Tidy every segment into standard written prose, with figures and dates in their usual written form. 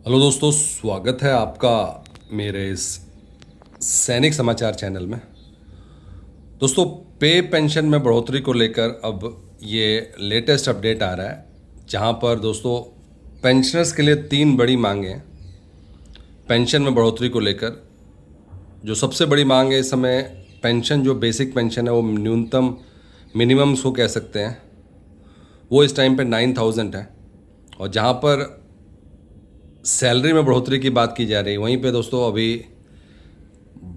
Hello दोस्तों, स्वागत है आपका मेरे इस सैनिक समाचार चैनल में। दोस्तों, पे पेंशन में बढ़ोतरी को लेकर अब ये लेटेस्ट अपडेट आ रहा है, जहां पर दोस्तों पेंशनर्स के लिए तीन बड़ी मांगें हैं पेंशन में बढ़ोतरी को लेकर। जो सबसे बड़ी मांग है इस समय, पेंशन जो बेसिक पेंशन है वो न्यूनतम मिनिमम उसको कह सकते हैं, वो इस टाइम पे 9,000 है। और जहाँ पर सैलरी में बढ़ोतरी की बात की जा रही है, वहीं पे दोस्तों अभी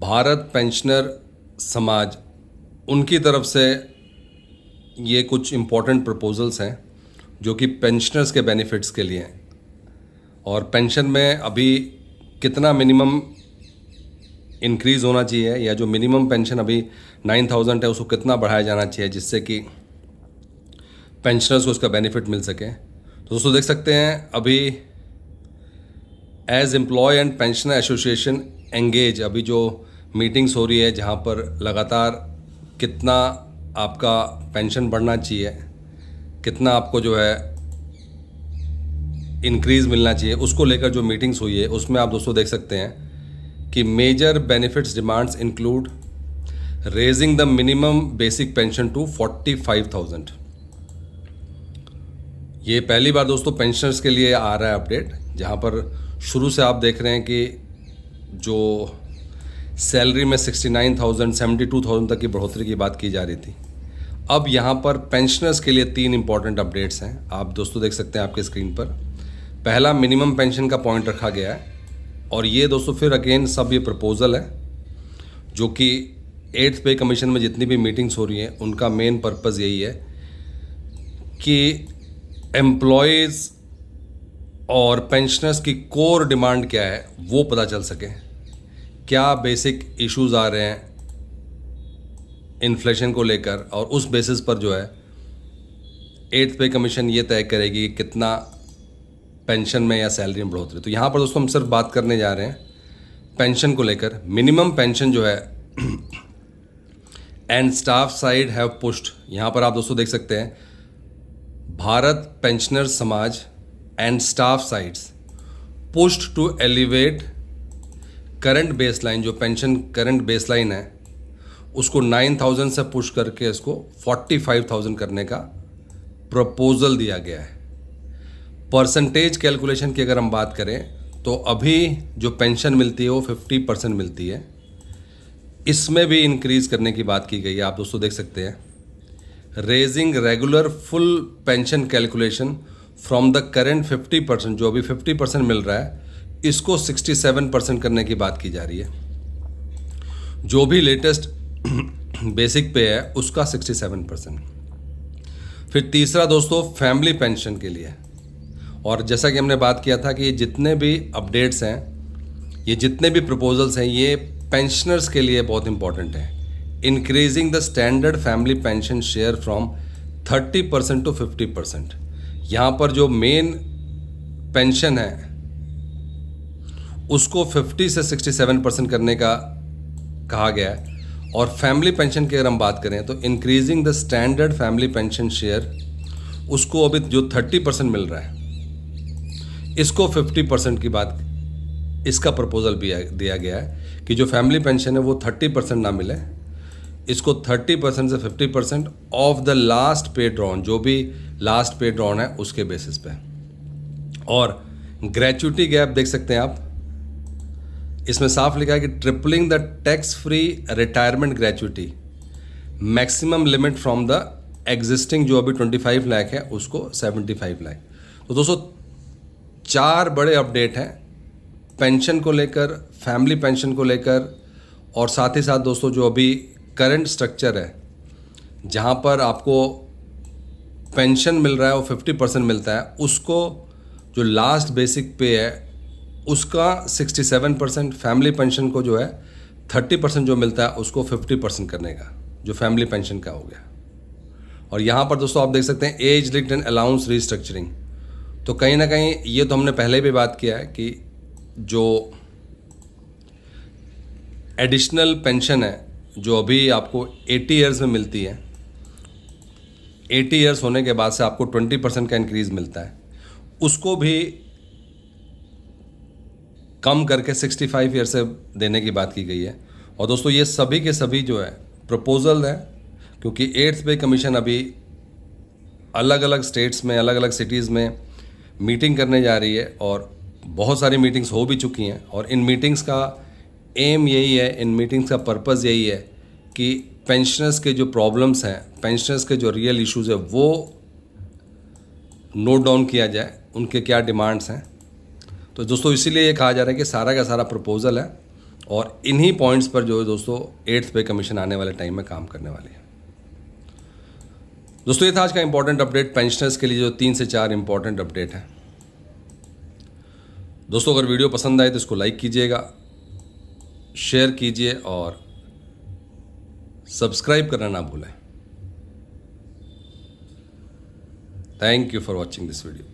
भारत पेंशनर समाज, उनकी तरफ से ये कुछ इम्पोर्टेंट प्रपोजल्स हैं जो कि पेंशनर्स के बेनिफिट्स के लिए हैं। और पेंशन में अभी कितना मिनिमम इंक्रीज़ होना चाहिए, या जो मिनिमम पेंशन अभी 9,000 है उसको कितना बढ़ाया जाना चाहिए जिससे कि पेंशनर्स को उसका बेनिफिट मिल सके। तो दोस्तों देख सकते हैं अभी as employ and pensioner association engage, अभी जो मीटिंग्स हो रही है जहाँ पर लगातार कितना आपका पेंशन बढ़ना चाहिए, कितना आपको जो है इंक्रीज़ मिलना चाहिए, उसको लेकर जो मीटिंग्स हुई है उसमें आप दोस्तों देख सकते हैं कि major benefits demands include raising the minimum basic pension to 45,000। ये पहली बार दोस्तों पेंशनर्स के लिए आ रहा है अपडेट, जहाँ पर शुरू से आप देख रहे हैं कि जो सैलरी में 69,000 72,000 तक की बढ़ोतरी की बात की जा रही थी, अब यहाँ पर पेंशनर्स के लिए तीन इंपॉर्टेंट अपडेट्स हैं। आप दोस्तों देख सकते हैं आपके स्क्रीन पर। पहला, मिनिमम पेंशन का पॉइंट रखा गया है, और ये दोस्तों फिर अगेन सब ये प्रपोज़ल है जो कि 8th पे कमीशन में जितनी भी मीटिंग्स हो रही हैं उनका मेन पर्पज़ यही है कि एम्प्लॉयज़ और पेंशनर्स की कोर डिमांड क्या है वो पता चल सके। क्या बेसिक इश्यूज़ आ रहे हैं इन्फ्लेशन को लेकर, और उस बेसिस पर जो है 8th पे कमीशन ये तय करेगी कि कितना पेंशन में या सैलरी में बढ़ोतरी। तो यहाँ पर दोस्तों हम सिर्फ बात करने जा रहे हैं पेंशन को लेकर। मिनिमम पेंशन जो है and staff side have pushed, यहाँ पर आप दोस्तों देख सकते हैं Bharat pensioner Samaj and staff sides pushed to elevate current baseline, जो पेंशन करंट बेसलाइन है उसको 9,000 से पुश करके इसको 45,000 करने का प्रपोजल दिया गया है। परसेंटेज कैलकुलेशन की अगर हम बात करें तो अभी जो पेंशन मिलती है वो 50% मिलती है, इसमें भी इंक्रीज़ करने की बात की गई है। आप दोस्तों देख सकते हैं raising regular full pension calculation from the current 50%, जो अभी 50% मिल रहा है, इसको 67% करने की बात की जा रही है। जो भी लेटेस्ट बेसिक पे है उसका 67%। फिर तीसरा दोस्तों फैमिली पेंशन के लिए, और जैसा कि हमने बात किया था कि ये जितने भी अपडेट्स हैं, ये जितने भी प्रपोजल्स हैं, ये पेंशनर्स के लिए बहुत इंपॉर्टेंट है। Increasing the standard family pension share from 30% to 50%। यहाँ पर जो मेन पेंशन है उसको 50 से 67% करने का कहा गया है। और फैमिली पेंशन की अगर हम बात करें तो increasing the standard family pension share, उसको अभी जो 30% मिल रहा है इसको 50% की बात, इसका प्रपोजल भी दिया गया है कि जो फैमिली पेंशन है वो 30% ना मिले, इसको 30% से 50% ऑफ द लास्ट पे ड्रॉन, जो भी लास्ट पे ड्रॉन है उसके बेसिस पे। और ग्रेच्युटी गैप देख सकते हैं आप, इसमें साफ लिखा है कि tripling the tax free retirement gratuity, maximum limit from the existing जो अभी 25 लाख है उसको 75 लाख। तो दोस्तों चार बड़े अपडेट हैं पेंशन को लेकर, फैमिली पेंशन को लेकर, और साथ ही साथ दोस्तों जो अभी करंट स्ट्रक्चर है जहाँ पर आपको पेंशन मिल रहा है वो 50% मिलता है, उसको जो लास्ट बेसिक पे है उसका 67%, फैमिली पेंशन को जो है 30% जो मिलता है उसको 50% करने का, जो फैमिली पेंशन का हो गया। और यहाँ पर दोस्तों आप देख सकते हैं age linked and allowance restructuring. तो कहीं ना कहीं ये तो हमने पहले भी बात किया है कि जो एडिशनल पेंशन है जो अभी आपको 80 ईयर्स में मिलती है, 80 ईयर्स होने के बाद से आपको 20% का इंक्रीज़ मिलता है, उसको भी कम करके 65 ईयर से देने की बात की गई है। और दोस्तों ये सभी के सभी जो है प्रपोजल है, क्योंकि 8th पे कमीशन अभी अलग अलग स्टेट्स में, अलग अलग सिटीज़ में मीटिंग करने जा रही है और बहुत सारी मीटिंग्स हो भी चुकी हैं। और इन मीटिंग्स का एम यही है, इन मीटिंग्स का पर्पज़ यही है कि पेंशनर्स के जो प्रॉब्लम्स हैं, पेंशनर्स के जो रियल इश्यूज़ है वो नोट डाउन किया जाए, उनके क्या डिमांड्स हैं। तो दोस्तों इसीलिए ये कहा जा रहा है कि सारा का सारा प्रपोजल है और इन्हीं पॉइंट्स पर जो है दोस्तों 8th पे कमीशन आने वाले टाइम में काम करने वाली है। दोस्तों ये था आज का इंपॉर्टेंट अपडेट, पेंशनर्स के लिए जो 3 से 4 इंपॉर्टेंट अपडेट हैं। दोस्तों अगर वीडियो पसंद आए तो इसको लाइक कीजिएगा, शेयर कीजिए और सब्सक्राइब करना ना भूलें। Thank you for watching this video.